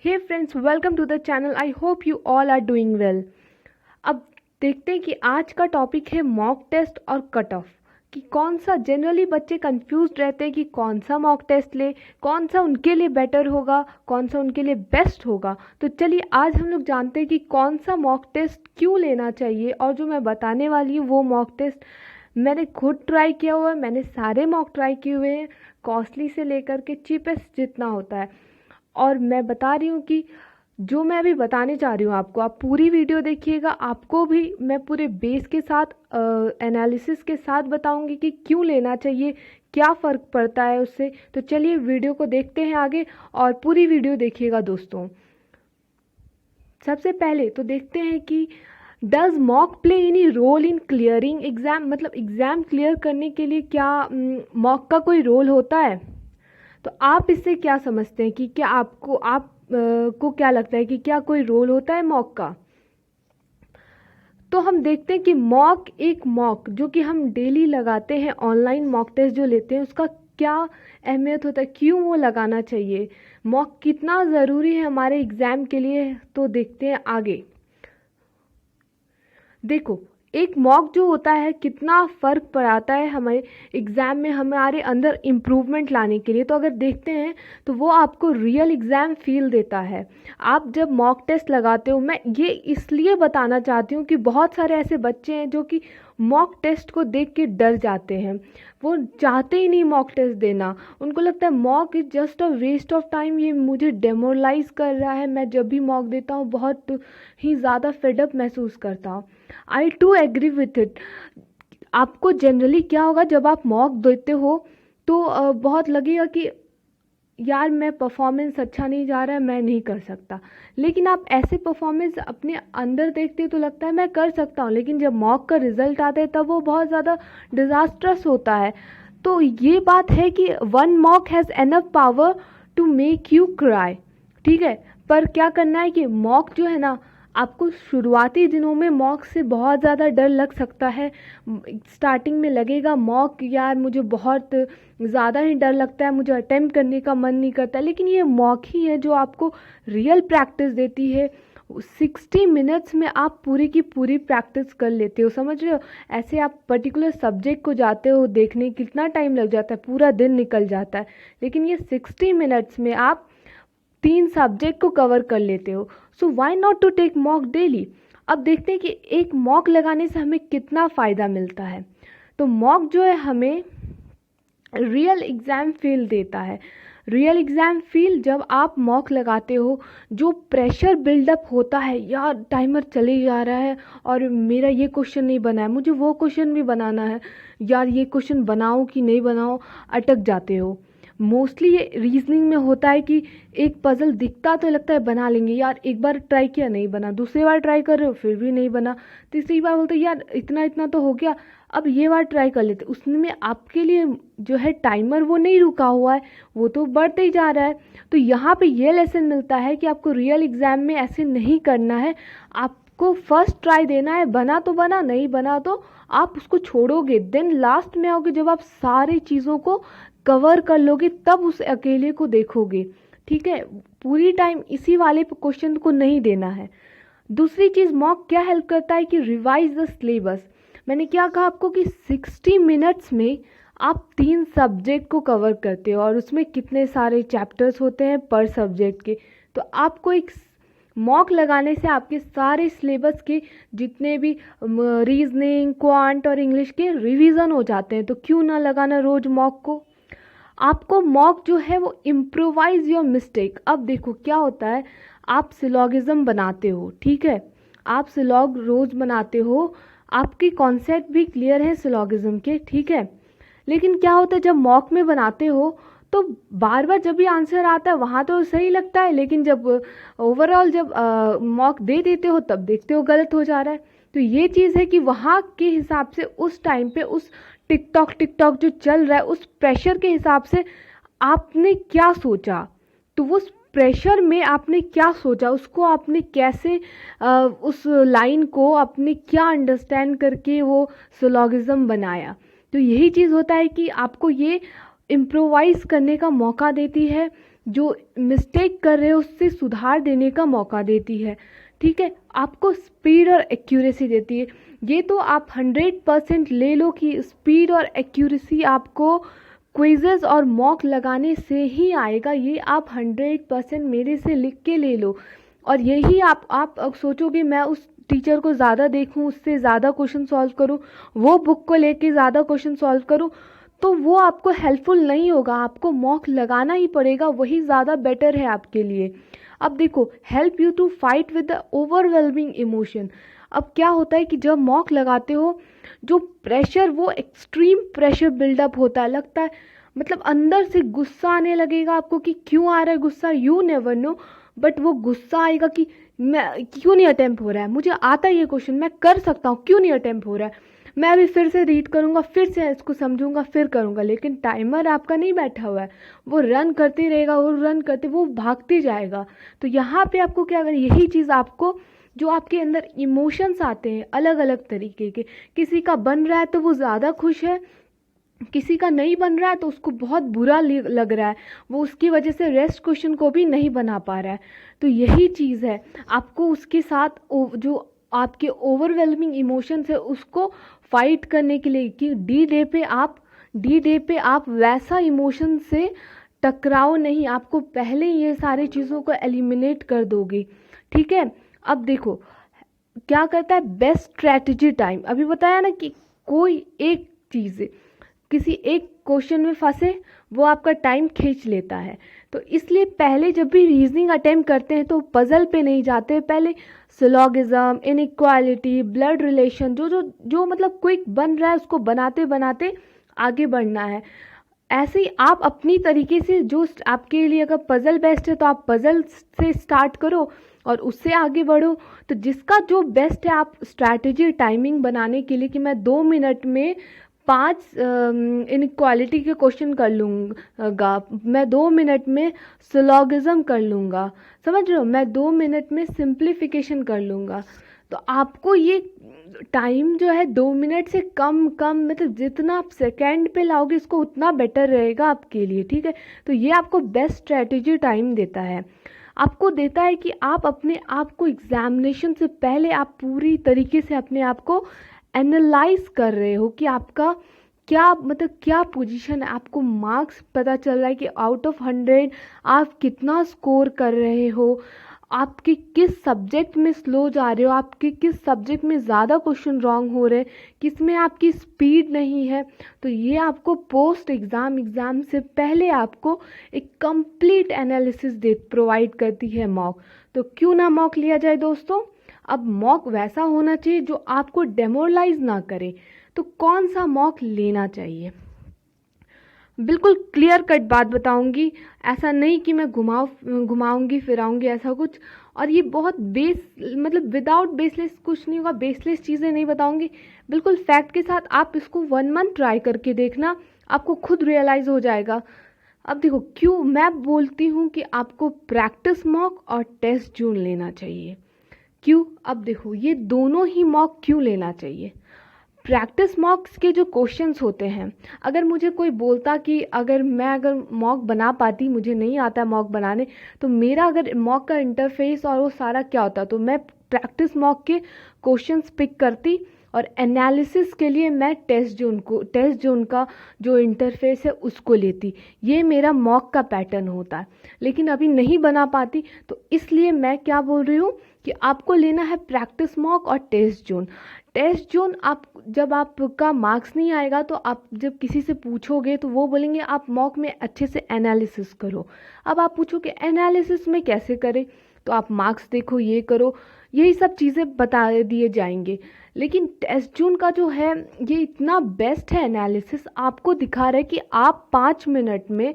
Hey friends, welcome to the channel. I hope you all are doing well. अब देखते हैं कि आज का टॉपिक है मॉक टेस्ट और कट ऑफ। कि कौन सा जनरली बच्चे कंफ्यूज रहते हैं कि कौन सा मॉक टेस्ट ले, कौन सा उनके लिए बेटर होगा, कौन सा उनके लिए बेस्ट होगा। तो चलिए आज हम लोग जानते हैं कि कौन सा मॉक टेस्ट क्यों लेना चाहिए। और जो मैं बताने वाली हूँ वो मॉक टेस्ट मैंने खुद ट्राई किया हुआ है। मैंने सारे मॉक ट्राई किए हुए हैं, कॉस्टली से लेकर के चीपेस्ट जितना होता है। और मैं बता रही हूँ कि जो मैं अभी बताने चाह रही हूँ आपको, आप पूरी वीडियो देखिएगा। आपको भी मैं पूरे बेस के साथ एनालिसिस के साथ बताऊंगी कि क्यों लेना चाहिए, क्या फ़र्क पड़ता है उससे। तो चलिए वीडियो को देखते हैं आगे और पूरी वीडियो देखिएगा दोस्तों। सबसे पहले तो देखते हैं कि does mock play any role in clearing exam. मतलब एग्ज़ाम क्लियर करने के लिए क्या मॉक का कोई रोल होता है। तो आप इससे क्या समझते हैं कि क्या को क्या लगता है कि क्या कोई रोल होता है मॉक का। तो हम देखते हैं कि मॉक जो कि हम डेली लगाते हैं, ऑनलाइन मॉक टेस्ट जो लेते हैं, उसका क्या अहमियत होता है, क्यों वो लगाना चाहिए, मॉक कितना ज़रूरी है हमारे एग्ज़ाम के लिए। तो देखते हैं आगे। देखो, एक मॉक जो होता है कितना फ़र्क पड़ाता है हमारे एग्ज़ाम में, हमारे अंदर इम्प्रूवमेंट लाने के लिए। तो अगर देखते हैं तो वो आपको रियल एग्ज़ाम फील देता है। आप जब मॉक टेस्ट लगाते हो, मैं ये इसलिए बताना चाहती हूँ कि बहुत सारे ऐसे बच्चे हैं जो कि मॉक टेस्ट को देख के डर जाते हैं। वो चाहते ही नहीं मॉक टेस्ट देना। उनको लगता है mock is just a waste of time, ये मुझे डेमोरलाइज कर रहा है। मैं जब भी मॉक देता हूँ बहुत ही ज़्यादा फेडअप महसूस करता हूँ। आई टू एग्री विथ इट। आपको जनरली क्या होगा जब आप मॉक देते हो तो बहुत लगेगा कि यार मैं परफॉर्मेंस अच्छा नहीं जा रहा है, मैं नहीं कर सकता। लेकिन आप ऐसे परफॉर्मेंस अपने अंदर देखते हो तो लगता है मैं कर सकता हूँ, लेकिन जब मॉक का रिजल्ट आता है तब वो बहुत ज़्यादा डिज़ास्ट्रस होता है। तो ये बात है कि one mock has enough power to make you cry. ठीक है, पर क्या करना है कि मॉक जो है ना, आपको शुरुआती दिनों में मॉक से बहुत ज़्यादा डर लग सकता है। स्टार्टिंग में लगेगा मॉक यार मुझे बहुत ज़्यादा ही डर लगता है, मुझे अटेम्प्ट करने का मन नहीं करता। लेकिन ये मॉक ही है जो आपको रियल प्रैक्टिस देती है। 60 मिनट्स में आप पूरी की पूरी प्रैक्टिस कर लेते हो, समझ रहे हो। ऐसे आप पर्टिकुलर सब्जेक्ट को जाते हो देखने, कितना टाइम लग जाता है, पूरा दिन निकल जाता है। लेकिन ये 60 मिनट्स में आप 3 सब्जेक्ट को कवर कर लेते हो। So why not to take mock daily. अब देखते हैं कि एक मॉक लगाने से हमें कितना फ़ायदा मिलता है। तो मॉक जो है हमें रियल एग्ज़ाम फील देता है। रियल एग्ज़ाम फील जब आप मॉक लगाते हो, जो प्रेशर बिल्डअप होता है, यार टाइमर चले जा रहा है और मेरा ये क्वेश्चन नहीं बना है, मुझे वो क्वेश्चन भी बनाना है, यार ये क्वेश्चन बनाऊँ कि नहीं बनाऊँ, अटक जाते हो। मोस्टली ये रीजनिंग में होता है कि एक पज़ल दिखता तो लगता है बना लेंगे, यार एक बार ट्राई किया नहीं बना, दूसरी बार ट्राई कर रहे हो फिर भी नहीं बना, तीसरी बार बोलते यार इतना इतना तो हो गया, अब ये बार ट्राई कर लेते। उसमें आपके लिए जो है टाइमर वो नहीं रुका हुआ है, वो तो बढ़ते ही जा रहा है। तो यहाँ पे ये लेसन मिलता है कि आपको रियल एग्ज़ाम में ऐसे नहीं करना है। आपको फर्स्ट ट्राई देना है, बना तो बना, नहीं बना तो आप उसको छोड़ोगे। देन लास्ट में आओगे जब आप सारी चीज़ों को कवर कर लोगे, तब उस अकेले को देखोगे। ठीक है, पूरी टाइम इसी वाले क्वेश्चन को नहीं देना है। दूसरी चीज़ मॉक क्या हेल्प करता है कि रिवाइज द सिलेबस। मैंने क्या कहा आपको कि 60 मिनट्स में आप 3 सब्जेक्ट को कवर करते हो और उसमें कितने सारे चैप्टर्स होते हैं पर सब्जेक्ट के। तो आपको एक मॉक लगाने से आपके सारे सिलेबस के जितने भी रीजनिंग, क्वांट और इंग्लिश के रिवीजन हो जाते हैं। तो क्यों ना लगाना रोज मॉक को। आपको मॉक जो है वो इम्प्रोवाइज योर मिस्टेक। अब देखो क्या होता है, आप सिलॉगिज्म बनाते हो, ठीक है, आप सिलॉग रोज बनाते हो, आपके कॉन्सेप्ट भी क्लियर है सिलॉगिज्म के, ठीक है। लेकिन क्या होता है जब मॉक में बनाते हो तो बार बार जब भी आंसर आता है वहाँ तो सही लगता है, लेकिन जब ओवरऑल जब मॉक दे देते हो तब देखते हो गलत हो जा रहा है। तो ये चीज़ है कि वहाँ के हिसाब से उस टाइम पे उस टिकटॉक जो चल रहा है उस प्रेशर के हिसाब से आपने क्या सोचा, तो उस प्रेशर में आपने क्या सोचा, उसको आपने कैसे उस लाइन को आपने क्या अंडरस्टैंड करके वो सिलॉगिज्म बनाया। तो यही चीज़ होता है कि आपको ये इम्प्रोवाइज़ करने का मौका देती है जो मिस्टेक कर रहे हो उससे सुधार देने का मौका देती है, ठीक है। आपको स्पीड और एक्यूरेसी देती है। ये तो आप 100% ले लो कि स्पीड और एक्यूरेसी आपको क्विज़ेस और मॉक लगाने से ही आएगा, ये आप 100% मेरे से लिख के ले लो। और यही आप अब सोचोगे मैं उस टीचर को ज़्यादा देखूं, उससे ज़्यादा क्वेश्चन सॉल्व करूं, वो बुक को लेके ज़्यादा क्वेश्चन सॉल्व करूं, तो वो आपको हेल्पफुल नहीं होगा। आपको मॉक लगाना ही पड़ेगा, वही ज़्यादा बेटर है आपके लिए। अब देखो, help you to fight with the overwhelming emotion. अब क्या होता है कि जब मॉक लगाते हो, जो प्रेशर, वो एक्सट्रीम प्रेशर बिल्डअप होता है, लगता है मतलब अंदर से गुस्सा आने लगेगा आपको कि क्यों आ रहा है गुस्सा, यू नेवर नो, बट वो गुस्सा आएगा कि मैं क्यों नहीं अटेम्प्ट हो रहा है, मुझे आता है ये क्वेश्चन, मैं कर सकता हूँ, क्यों नहीं अटेम्प्ट हो रहा है, मैं अभी फिर से रीड करूँगा, फिर से इसको समझूंगा, फिर करूँगा। लेकिन टाइमर आपका नहीं बैठा हुआ है, वो रन करते रहेगा, वो रन करते, वो भागते जाएगा। तो यहाँ पे आपको क्या करना, यही चीज़ आपको, जो आपके अंदर इमोशंस आते हैं अलग अलग तरीके के, किसी का बन रहा है तो वो ज़्यादा खुश है, किसी का नहीं बन रहा है तो उसको बहुत बुरा लग रहा है, वो उसकी वजह से रेस्ट क्वेश्चन को भी नहीं बना पा रहा है। तो यही चीज़ है, आपको उसके साथ जो आपके ओवरवेलमिंग इमोशंस है उसको फाइट करने के लिए, कि डी डे पे आप वैसा इमोशन से टकराओ नहीं, आपको पहले ये सारी चीज़ों को एलिमिनेट कर दोगे, ठीक है। अब देखो क्या करता है बेस्ट स्ट्रैटेजी टाइम, अभी बताया ना कि कोई एक चीज़ किसी एक क्वेश्चन में फंसे, वो आपका टाइम खींच लेता है। तो इसलिए पहले जब भी रीजनिंग अटेम्प्ट करते हैं तो पजल पे नहीं जाते, पहले सिलोगिज्म, इनइक्वालिटी, ब्लड रिलेशन, जो जो जो मतलब क्विक बन रहा है उसको बनाते बनाते आगे बढ़ना है। ऐसे ही आप अपनी तरीके से, जो आपके लिए अगर पजल बेस्ट है तो आप पजल से स्टार्ट करो और उससे आगे बढ़ो। तो जिसका जो बेस्ट है, आप स्ट्रैटेजी टाइमिंग बनाने के लिए कि मैं 2 मिनट में 5 इनइक्वालिटी के क्वेश्चन कर लूँगा, मैं 2 मिनट में सिलोगिज्म कर लूँगा, समझ रहे हो, मैं 2 मिनट में सिंप्लीफिकेशन कर लूँगा। तो आपको ये टाइम जो है 2 मिनट से कम मतलब जितना आप सेकेंड पे लाओगे इसको उतना बेटर रहेगा आपके लिए, ठीक है। तो ये आपको बेस्ट स्ट्रैटेजी टाइम देता है, आपको देता है कि आप अपने आप को एग्जामिनेशन से पहले आप पूरी तरीके से अपने आप को एनालाइज कर रहे हो कि आपका क्या मतलब क्या पोजीशन है, आपको मार्क्स पता चल रहा है कि आउट ऑफ 100 आप कितना स्कोर कर रहे हो, आपके किस सब्जेक्ट में स्लो जा रहे हो, आपके किस सब्जेक्ट में ज़्यादा क्वेश्चन रॉन्ग हो रहे हैं, किस में आपकी स्पीड नहीं है। तो ये आपको पोस्ट एग्ज़ाम से पहले आपको एक कंप्लीट एनालिसिस प्रोवाइड करती है मॉक। तो क्यों ना मॉक लिया जाए दोस्तों। अब मॉक वैसा होना चाहिए जो आपको डेमोरलाइज ना करे। तो कौन सा मॉक लेना चाहिए, बिल्कुल क्लियर कट बात बताऊंगी, ऐसा नहीं कि मैं घुमाऊंगी फिराऊंगी ऐसा कुछ। और ये बहुत मतलब विदाउट बेसलेस कुछ नहीं होगा, बेसलेस चीज़ें नहीं बताऊंगी, बिल्कुल फैक्ट के साथ। आप इसको 1 मंथ ट्राई करके देखना, आपको खुद रियलाइज़ हो जाएगा। अब देखो क्यों मैं बोलती हूँ कि आपको प्रैक्टिस मॉक और टेस्ट जून लेना चाहिए, क्यों। अब देखो ये दोनों ही मॉक क्यों लेना चाहिए। प्रैक्टिस मॉक्स के जो क्वेश्चंस होते हैं, अगर मुझे कोई बोलता कि अगर मॉक बना पाती, मुझे नहीं आता मॉक बनाने, तो मेरा अगर मॉक का इंटरफेस और वो सारा क्या होता, तो मैं प्रैक्टिस मॉक के क्वेश्चंस पिक करती और एनालिसिस के लिए मैं टेस्ट जोन का जो इंटरफेस है उसको लेती। ये मेरा मॉक का पैटर्न होता है, लेकिन अभी नहीं बना पाती, तो इसलिए मैं क्या बोल रही हूँ कि आपको लेना है प्रैक्टिस मॉक और टेस्ट जोन। टेस्ट जोन आप जब आपका मार्क्स नहीं आएगा तो आप जब किसी से पूछोगे तो वो बोलेंगे आप मॉक में अच्छे से एनालिसिस करो। अब आप पूछोगे एनालिसिस में कैसे करें, तो आप मार्क्स देखो, ये करो, यही सब चीज़ें बता दिए जाएंगे। लेकिन टेस्ट जून का जो है ये इतना बेस्ट है एनालिसिस, आपको दिखा रहा है कि आप 5 मिनट में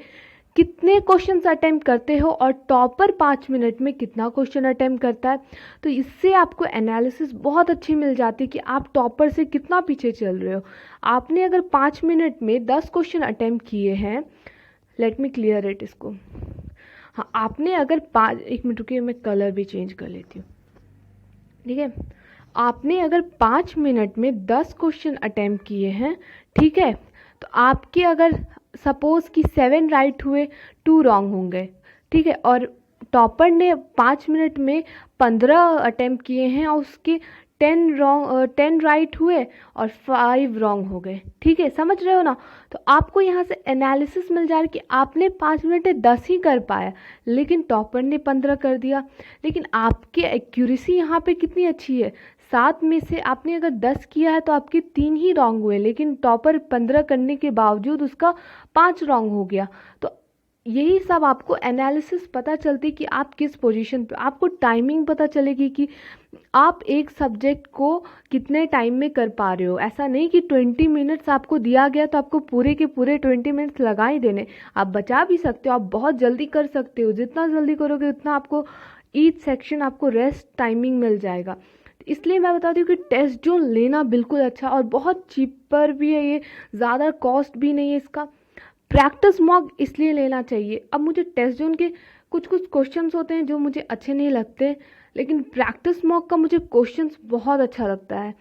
कितने क्वेश्चंस अटेम्प्ट करते हो और टॉपर 5 मिनट में कितना क्वेश्चन अटेम्प्ट करता है। तो इससे आपको एनालिसिस बहुत अच्छी मिल जाती है कि आप टॉपर से कितना पीछे चल रहे हो। आपने अगर 5 मिनट में 10 क्वेश्चन अटेम्प्ट किए हैं, लेट मी क्लियर इट इसको, हाँ आपने अगर 1 मिनट रुकिए, मैं कलर भी चेंज कर लेती हूँ, ठीक है। आपने अगर 5 मिनट में 10 क्वेश्चन अटेम्प्ट किए हैं, ठीक है, तो आपके अगर सपोज़ कि 7 राइट हुए, 2 रॉन्ग होंगे, ठीक है। और टॉपर ने 5 मिनट में 15 अटेम्प्ट किए हैं और उसके 10 राइट हुए और 5 रॉन्ग हो गए। ठीक है, समझ रहे हो ना। तो आपको यहाँ से एनालिसिस मिल जा रहा है कि आपने 5 मिनट में 10 ही कर पाया, लेकिन टॉपर ने 15 कर दिया। लेकिन आपकी एक्यूरेसी यहाँ पे कितनी अच्छी है, 7 में से आपने अगर 10 किया है तो आपके 3 ही रॉन्ग हुए, लेकिन टॉपर 15 करने के बावजूद उसका 5 रॉन्ग हो गया। तो यही सब आपको एनालिसिस पता चलती कि आप किस पोजीशन पे, आपको टाइमिंग पता चलेगी कि आप एक सब्जेक्ट को कितने टाइम में कर पा रहे हो। ऐसा नहीं कि 20 मिनट्स आपको दिया गया तो आपको पूरे के पूरे 20 मिनट्स लगा ही देने, आप बचा भी सकते हो, आप बहुत जल्दी कर सकते हो। जितना जल्दी करोगे उतना आपको ईच सेक्शन आपको रेस्ट टाइमिंग मिल जाएगा। इसलिए मैं बताती हूँ कि टेस्ट जोन लेना बिल्कुल अच्छा और बहुत चीपर भी है, ये ज़्यादा कॉस्ट भी नहीं है इसका। प्रैक्टिस मॉक इसलिए लेना चाहिए। अब मुझे टेस्ट जोन के कुछ कुछ क्वेश्चंस होते हैं जो मुझे अच्छे नहीं लगते, लेकिन प्रैक्टिस मॉक का मुझे क्वेश्चंस बहुत अच्छा लगता है।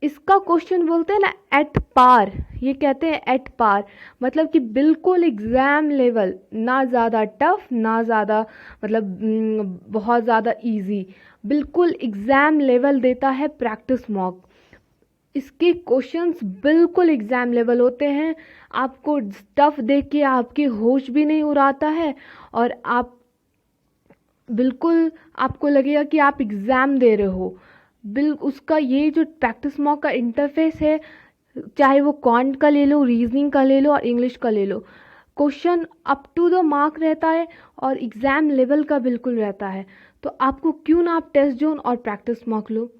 इसका क्वेश्चन बोलते हैं ना एट पार, ये कहते हैं एट पार, मतलब कि बिल्कुल एग्ज़ाम लेवल, ना ज़्यादा टफ ना ज़्यादा मतलब बहुत ज़्यादा इजी, बिल्कुल एग्ज़ाम लेवल देता है प्रैक्टिस मॉक। इसके क्वेश्चंस बिल्कुल एग्ज़ाम लेवल होते हैं, आपको टफ देख के आपके होश भी नहीं उड़ाता है और आप बिल्कुल आपको लगेगा कि आप एग्ज़ाम दे रहे हो। उसका ये जो प्रैक्टिस मॉक का इंटरफेस है, चाहे वो क्वांट का ले लो, रीजनिंग का ले लो और इंग्लिश का ले लो, question up to the mark रहता है और एग्ज़ाम लेवल का बिल्कुल रहता है। तो आपको क्यों ना आप टेस्ट जोन और प्रैक्टिस मॉक लो।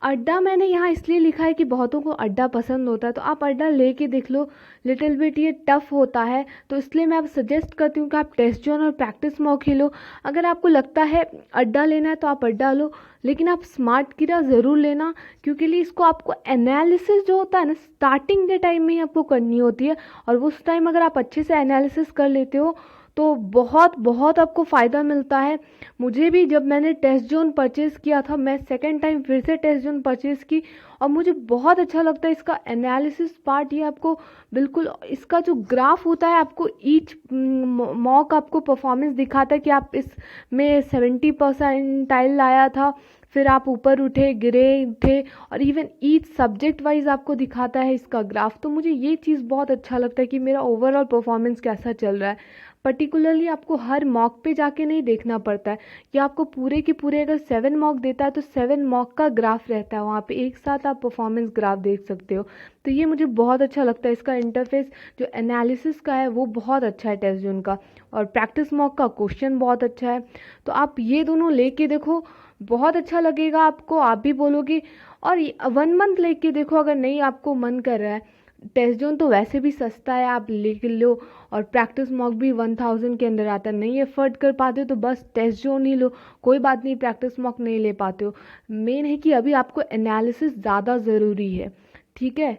अड्डा मैंने यहाँ इसलिए लिखा है कि बहुतों को अड्डा पसंद होता है, तो आप अड्डा लेके देख लो। लिटिल बिट ये टफ़ होता है, तो इसलिए मैं अब सजेस्ट करती हूँ कि आप टेस्ट जोन और प्रैक्टिस मॉक ही लो। अगर आपको लगता है अड्डा लेना है तो आप अड्डा लो, लेकिन आप स्मार्ट कीड़ा ज़रूर लेना, क्योंकि लिए इसको आपको एनालिसिस जो होता है ना स्टार्टिंग के टाइम में ही आपको करनी होती है, और उस टाइम अगर आप अच्छे से एनालिसिस कर लेते हो तो बहुत बहुत आपको फ़ायदा मिलता है। मुझे भी जब मैंने टेस्ट जोन परचेज़ किया था, मैं सेकेंड टाइम फिर से टेस्ट जोन परचेज़ की और मुझे बहुत अच्छा लगता है इसका एनालिसिस पार्ट। ये आपको बिल्कुल इसका जो ग्राफ होता है, आपको ईच मॉक आपको परफॉर्मेंस दिखाता है कि आप इसमें 70% लाया था, फिर आप ऊपर उठे गिरे उठे, और इवन ईच सब्जेक्ट वाइज आपको दिखाता है इसका ग्राफ। तो मुझे ये चीज़ बहुत अच्छा लगता है कि मेरा ओवरऑल परफॉर्मेंस कैसा चल रहा है। पर्टिकुलरली आपको हर मॉक पे जाके नहीं देखना पड़ता है, कि आपको पूरे के पूरे अगर 7 मॉक देता है तो 7 मॉक का ग्राफ रहता है, वहाँ पे एक साथ आप परफॉर्मेंस ग्राफ देख सकते हो। तो ये मुझे बहुत अच्छा लगता है, इसका इंटरफेस जो एनालिसिस का है वो बहुत अच्छा है टेस्ट जोन का, और प्रैक्टिस मॉक का क्वेश्चन बहुत अच्छा है। तो आप ये दोनों लेके देखो, बहुत अच्छा लगेगा आपको, आप भी बोलोगे। और 1 मंथ लेके देखो, अगर नहीं आपको मन कर रहा है, टेस्ट जोन तो वैसे भी सस्ता है, आप ले लो, और प्रैक्टिस मॉक भी 1000 के अंदर आता है। नहीं एफर्ट कर पाते हो तो बस टेस्ट जोन ही लो, कोई बात नहीं, प्रैक्टिस मॉक नहीं ले पाते हो। मेन है कि अभी आपको एनालिसिस ज़्यादा ज़रूरी है। ठीक है,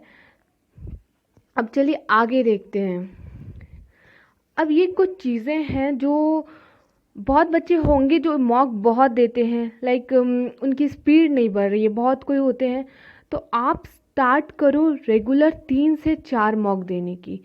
अब चलिए आगे देखते हैं। अब ये कुछ चीज़ें हैं जो बहुत बच्चे होंगे जो मॉक बहुत देते हैं, लाइक उनकी स्पीड नहीं बढ़ रही है, बहुत कोई होते हैं। तो आप स्टार्ट करो रेगुलर 3 से 4 मॉक देने की,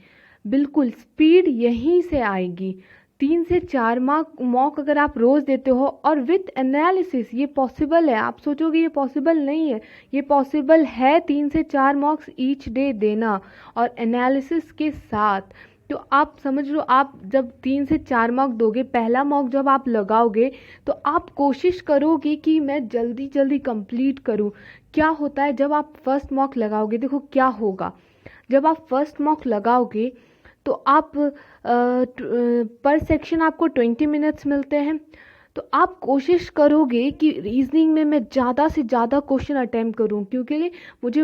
बिल्कुल स्पीड यहीं से आएगी। 3 से 4 मॉक अगर आप रोज़ देते हो और विथ एनालिसिस, ये पॉसिबल है। आप सोचोगे ये पॉसिबल नहीं है, ये पॉसिबल है। 3 से 4 मॉक्स ईच डे देना और एनालिसिस के साथ, तो आप समझ लो, आप जब 3 से 4 मॉक दोगे, पहला मॉक जब आप लगाओगे तो आप कोशिश करोगे कि मैं जल्दी जल्दी कंप्लीट करूं। क्या होता है जब आप फर्स्ट मॉक लगाओगे, देखो क्या होगा। जब आप फर्स्ट मॉक लगाओगे तो आप पर सेक्शन आपको 20 मिनट्स मिलते हैं, तो आप कोशिश करोगे कि रीजनिंग में मैं ज़्यादा से ज़्यादा क्वेश्चन अटैम्प्ट करूं, क्योंकि मुझे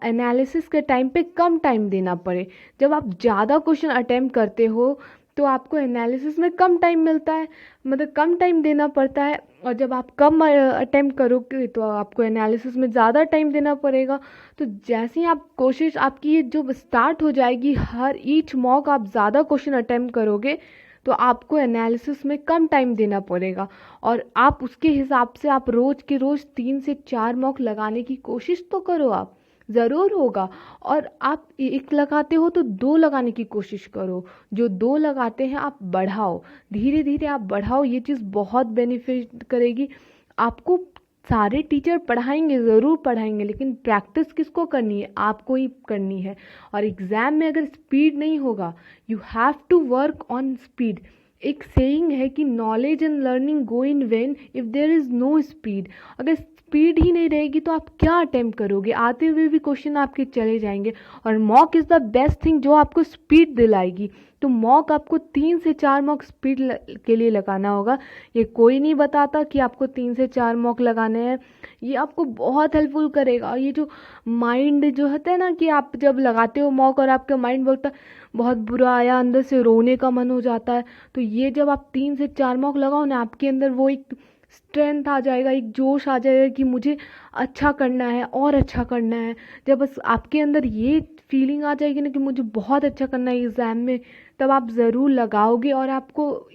एनालिसिस के टाइम पे कम टाइम देना पड़े। जब आप ज़्यादा क्वेश्चन अटैम्प्ट करते हो तो आपको एनालिसिस में कम टाइम मिलता है, मतलब कम टाइम देना पड़ता है। और जब आप कम अटैम्प्ट करोगे तो आपको एनालिसिस में ज़्यादा टाइम देना पड़ेगा। तो जैसे ही आप कोशिश आपकी ये जो स्टार्ट हो जाएगी, हर ईच मॉक आप ज़्यादा क्वेश्चन अटैम्प्ट करोगे तो आपको एनालिसिस में कम टाइम देना पड़ेगा, और आप उसके हिसाब से आप रोज़ के रोज़ 3 से 4 मॉक लगाने की कोशिश तो करो। आप ज़रूर होगा। और आप एक लगाते हो तो दो लगाने की कोशिश करो, जो दो लगाते हैं आप बढ़ाओ, धीरे धीरे आप बढ़ाओ, ये चीज़ बहुत बेनिफिट करेगी आपको। सारे टीचर पढ़ाएंगे, ज़रूर पढ़ाएंगे, लेकिन प्रैक्टिस किसको करनी है, आपको ही करनी है। और एग्ज़ाम में अगर स्पीड नहीं होगा, you have to work on speed. एक सेइंग है कि knowledge and learning go in vain if there is no speed. अगर स्पीड ही नहीं रहेगी तो आप क्या अटेम्प्ट करोगे, आते हुए भी क्वेश्चन आपके चले जाएंगे। और mock is the best thing जो आपको स्पीड दिलाएगी। तो मॉक आपको 3 से 4 मॉक स्पीड के लिए लगाना होगा। ये कोई नहीं बताता कि आपको 3 से 4 मॉक लगाने हैं, ये आपको बहुत हेल्पफुल करेगा। और ये जो माइंड जो होता है ना, कि आप जब लगाते हो मॉक और आपका माइंड बोलता है बहुत बुरा आया, अंदर से रोने का मन हो जाता है, तो ये जब आप 3 से 4 मॉक लगाओ ना, आपके अंदर वो एक स्ट्रेंथ आ जाएगा, एक जोश आ जाएगा कि मुझे अच्छा करना है और अच्छा करना है। जब बस आपके अंदर ये फीलिंग आ जाएगी ना कि मुझे बहुत अच्छा करना है एग्ज़ाम में, तब आप ज़रूर लगाओगे और आपको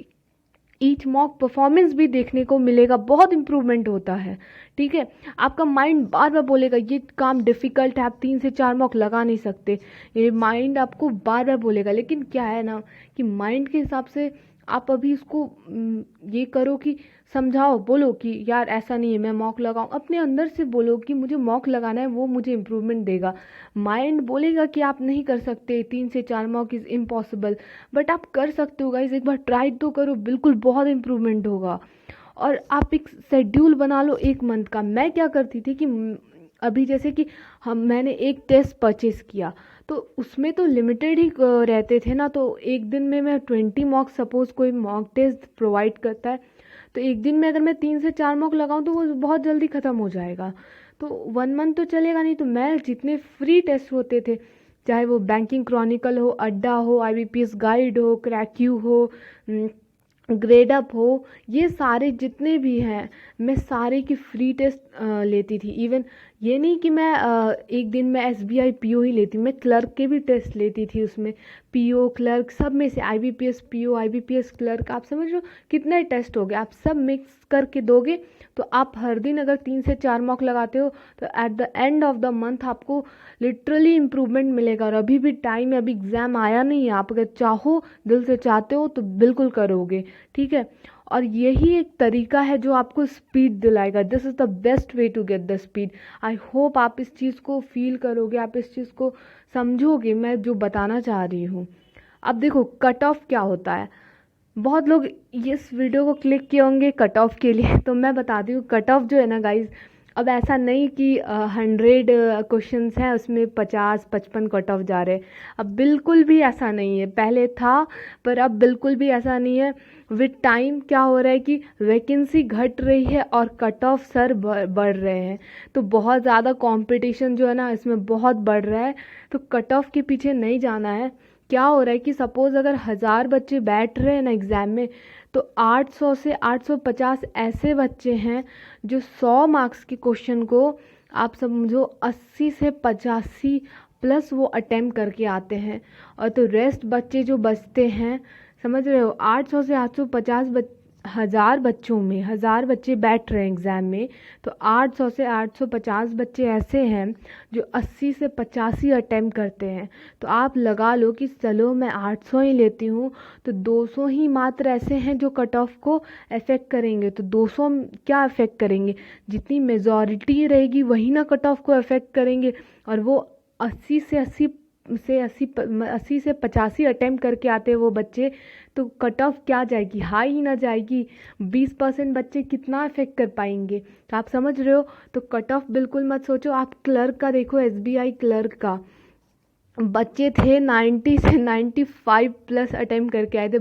ईच मॉक परफॉर्मेंस भी देखने को मिलेगा, बहुत इम्प्रूवमेंट होता है। ठीक है, आपका माइंड बार बार बोलेगा ये काम डिफ़िकल्ट है, आप 3 से 4 मॉक लगा नहीं सकते, ये माइंड आपको बार बार बोलेगा। लेकिन क्या है ना कि माइंड के हिसाब से आप अभी उसको ये करो कि समझाओ, बोलो कि यार ऐसा नहीं है, मैं मॉक लगाऊं। अपने अंदर से बोलो कि मुझे मॉक लगाना है, वो मुझे इम्प्रूवमेंट देगा। माइंड बोलेगा कि आप नहीं कर सकते, 3 से 4 मॉक इज़ इम्पॉसिबल, बट आप कर सकते हो गाइस, एक बार ट्राई तो करो, बिल्कुल बहुत इम्प्रूवमेंट होगा। और आप एक शेड्यूल बना लो 1 मंथ का। मैं क्या करती थी कि अभी जैसे कि मैंने एक टेस्ट परचेज़ किया, तो उसमें तो लिमिटेड ही रहते थे ना, तो एक दिन में मैं 20 मॉक, सपोज़ कोई मॉक टेस्ट प्रोवाइड करता है, तो एक दिन में अगर मैं 3 से 4 मॉक लगाऊं तो वो बहुत जल्दी ख़त्म हो जाएगा। तो 1 मंथ तो चलेगा नहीं, तो मैं जितने फ्री टेस्ट होते थे, चाहे वो बैंकिंग क्रॉनिकल हो, अड्डा हो, IBPS गाइड हो, क्रैक्यू हो, ग्रेड अप हो, ये सारे जितने भी हैं, मैं सारे की फ्री टेस्ट लेती थी। इवन ये नहीं कि मैं एक दिन में SBI PO ही लेती, मैं क्लर्क के भी टेस्ट लेती थी। उसमें PO क्लर्क सब में से IBPS PO, IBPS क्लर्क, आप समझ लो कितने टेस्ट हो गए, आप सब मिक्स करके दोगे तो आप हर दिन अगर 3 से 4 मॉक लगाते हो तो at the end of the month आपको लिटरली इम्प्रूवमेंट मिलेगा। और अभी भी टाइम है, अभी एग्ज़ाम आया नहीं है, आप अगर चाहो, दिल से चाहते हो तो बिल्कुल करोगे। ठीक है, और यही एक तरीका है जो आपको स्पीड दिलाएगा। This is the best way to get the speed. I hope आप इस चीज़ को फील करोगे, आप इस चीज़ को समझोगे मैं जो बताना चाह रही हूँ। अब देखो कट ऑफ क्या होता है, बहुत लोग इस वीडियो को क्लिक किए होंगे कट ऑफ के लिए, तो मैं बताती हूँ कट ऑफ जो है ना गाइज, अब ऐसा नहीं कि 100 क्वेश्चंस हैं उसमें 50-55 कट ऑफ जा रहे हैं, अब बिल्कुल भी ऐसा नहीं है। पहले था पर अब बिल्कुल भी ऐसा नहीं है। विद टाइम क्या हो रहा है कि वैकेंसी घट रही है और कट ऑफ सर बढ़ रहे हैं, तो बहुत ज़्यादा कंपटीशन जो है ना इसमें बहुत बढ़ रहा है, तो कट ऑफ के पीछे नहीं जाना है। क्या हो रहा है कि सपोज़ अगर 1000 बच्चे बैठ रहे हैं ना एग्ज़ाम में, तो 800 से 850 ऐसे बच्चे हैं जो 100 मार्क्स के क्वेश्चन को आप समझो 80 से 85 प्लस वो अटेम्प्ट करके आते हैं। और तो रेस्ट बच्चे जो बचते हैं, समझ रहे हो, 800 से 850 1000 बच्चों में 1000 बच्चे बैठ रहे हैं एग्ज़ाम में, तो 800 से 850 बच्चे ऐसे हैं जो 80 से 85 अटेम्प्ट करते हैं। तो आप लगा लो कि चलो मैं 800 ही लेती हूँ, तो 200 ही मात्र ऐसे हैं जो कट ऑफ को अफेक्ट करेंगे। तो 200 क्या अफेक्ट करेंगे, जितनी मेजॉरिटी रहेगी वही ना कट ऑफ को अफेक्ट करेंगे। और वो 80 से 85 अटेम्प्ट करके आते हैं वो बच्चे, तो कट ऑफ क्या जाएगी, हाई ही ना जाएगी। 20% बच्चे कितना अफेक्ट कर पाएंगे, तो आप समझ रहे हो। तो कट ऑफ बिल्कुल मत सोचो। आप क्लर्क का देखो, SBI क्लर्क का बच्चे थे 90 से 95 प्लस अटेम्प्ट करके आए थे,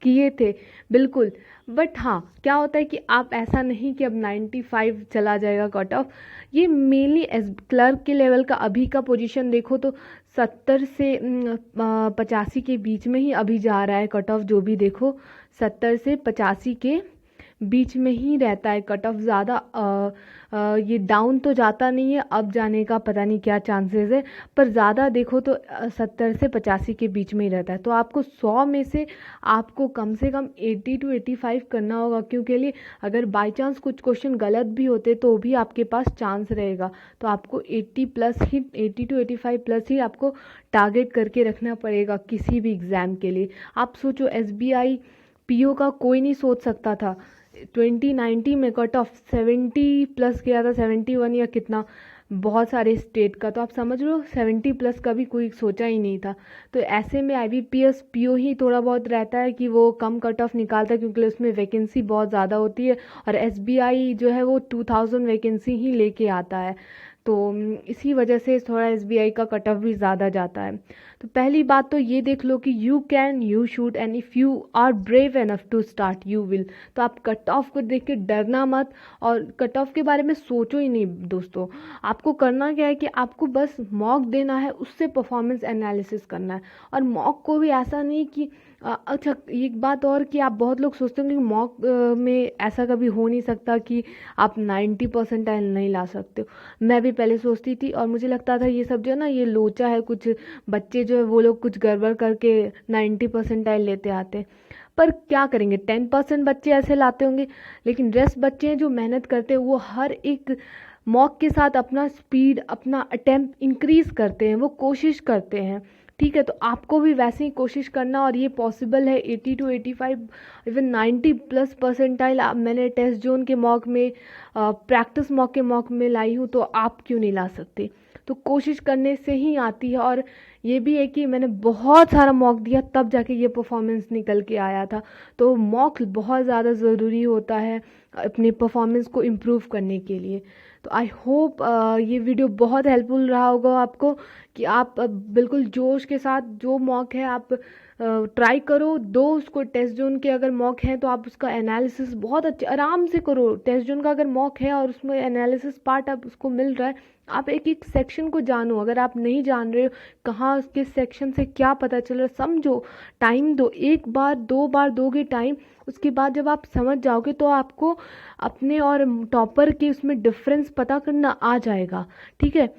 किए थे बिल्कुल। बट हाँ, क्या होता है कि आप ऐसा नहीं कि अब 95 चला जाएगा कट ऑफ, ये मेनली एस क्लर्क के लेवल का अभी का पोजीशन देखो तो 70 से 85 के बीच में ही अभी जा रहा है कट ऑफ, जो भी देखो 70 से 85 के बीच में ही रहता है कट ऑफ, ज़्यादा ये डाउन तो जाता नहीं है, अप जाने का पता नहीं क्या चांसेस है, पर ज़्यादा देखो तो 70 से 85 के बीच में ही रहता है। तो आपको 100 में से आपको कम से कम 80 to 85 करना होगा, क्योंकि लिए अगर बाई चांस कुछ क्वेश्चन गलत भी होते तो भी आपके पास चांस रहेगा। तो आपको 80 प्लस ही, 80 to 85 प्लस ही आपको टारगेट करके रखना पड़ेगा किसी भी एग्ज़ाम के लिए। आप सोचो SBI PO का कोई नहीं सोच सकता था, 2019 में कट ऑफ 70 प्लस गया था, 71 या कितना, बहुत सारे स्टेट का। तो आप समझ लो 70 प्लस का भी कोई सोचा ही नहीं था। तो ऐसे में IBPS PO ही थोड़ा बहुत रहता है कि वो कम कट ऑफ निकालता है, क्योंकि उसमें वैकेंसी बहुत ज़्यादा होती है, और SBI जो है वो 2000 वैकेंसी ही लेके आता है। तो इसी वजह से थोड़ा SBI का कट ऑफ भी ज़्यादा जाता है। तो पहली बात तो ये देख लो कि you can, you should, and if you are brave enough to start you will. तो आप कट ऑफ को देख के डरना मत, और कट ऑफ के बारे में सोचो ही नहीं दोस्तों। आपको करना क्या है कि आपको बस मॉक देना है, उससे परफॉर्मेंस एनालिसिस करना है। और मॉक को भी ऐसा नहीं कि अच्छा एक बात और कि आप बहुत लोग सोचते होंगे कि मॉक में ऐसा कभी हो नहीं सकता कि आप 90 परसेंटाइल नहीं ला सकते हो। मैं भी पहले सोचती थी और मुझे लगता था ये सब जो है ना, ये लोचा है, कुछ बच्चे जो है वो लोग कुछ गड़बड़ करके 90 परसेंटाइल लेते आते हैं। पर क्या करेंगे, 10% बच्चे ऐसे लाते होंगे, लेकिन रेस्ट बच्चे हैं जो मेहनत करते हैं, वो हर एक मॉक के साथ अपना स्पीड, अपना अटेम्प्ट इंक्रीज करते हैं, वो कोशिश करते हैं। ठीक है, तो आपको भी वैसे ही कोशिश करना, और ये पॉसिबल है। 80 to 85 इवन 90 प्लस परसेंटाइल मैंने टेस्ट जोन के मॉक में, प्रैक्टिस मॉक के मॉक में लाई हूँ, तो आप क्यों नहीं ला सकते। तो कोशिश करने से ही आती है। और ये भी है कि मैंने बहुत सारा मॉक दिया तब जाके ये परफॉर्मेंस निकल के आया था। तो मॉक बहुत ज़्यादा ज़रूरी होता है अपने परफॉर्मेंस को इम्प्रूव करने के लिए। तो आई होप ये वीडियो बहुत हेल्पफुल रहा होगा आपको, कि आप बिल्कुल जोश के साथ जो मॉक है आप ट्राई करो, दो उसको। टेस्ट जोन के अगर मॉक हैं तो आप उसका एनालिसिस बहुत अच्छे आराम से करो। टेस्ट जोन का अगर मॉक है और उसमें एनालिसिस पार्ट आप उसको मिल रहा है, आप एक एक सेक्शन को जानो। अगर आप नहीं जान रहे हो कहाँ किस सेक्शन से क्या पता चल रहा है, समझो, टाइम दो, एक बार 2 बार दोगे टाइम, उसके बाद जब आप समझ जाओगे तो आपको अपने और टॉपर के उसमें डिफरेंस पता करना आ जाएगा। ठीक है,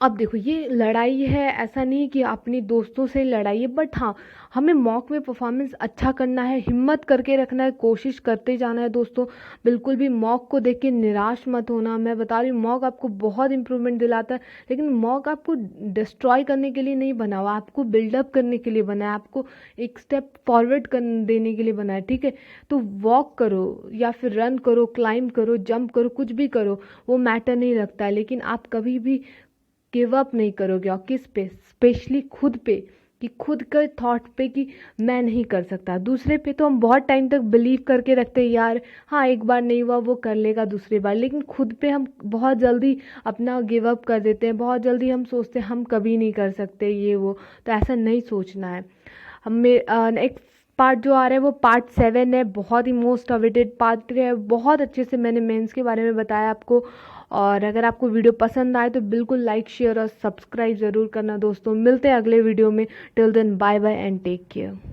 अब देखो ये लड़ाई है, ऐसा नहीं कि अपने दोस्तों से लड़ाई है, बट हाँ हमें मॉक में परफॉर्मेंस अच्छा करना है, हिम्मत करके रखना है, कोशिश करते जाना है दोस्तों। बिल्कुल भी मॉक को देख के निराश मत होना। मैं बता रही हूँ मॉक आपको बहुत इंप्रूवमेंट दिलाता है, लेकिन मॉक आपको डिस्ट्रॉय करने के लिए नहीं बना हुआ, आपको बिल्डअप करने के लिए बना है, आपको एक स्टेप फॉरवर्ड कर देने के लिए बना है। ठीक है, तो वॉक करो या फिर रन करो, क्लाइंब करो, जंप करो, कुछ भी करो, वो मैटर नहीं रखता है, लेकिन आप कभी भी गिव अप नहीं करोगे। और किस पे, स्पेशली खुद पे, कि खुद के थॉट पे कि मैं नहीं कर सकता। दूसरे पे तो हम बहुत टाइम तक बिलीव करके रखते हैं, यार हाँ एक बार नहीं हुआ वो कर लेगा दूसरी बार, लेकिन खुद पे हम बहुत जल्दी अपना गिव अप कर देते हैं, बहुत जल्दी हम सोचते हैं हम कभी नहीं कर सकते ये वो। तो ऐसा नहीं सोचना है। हमें नेक्स्ट पार्ट जो आ रहा है वो पार्ट 7 है, बहुत ही मोस्ट अवेटेड पार्ट है। बहुत अच्छे से मैंने मेंस के बारे में बताया आपको। और अगर आपको वीडियो पसंद आए तो बिल्कुल लाइक, शेयर और सब्सक्राइब ज़रूर करना दोस्तों। मिलते हैं अगले वीडियो में। Till then bye bye and take care.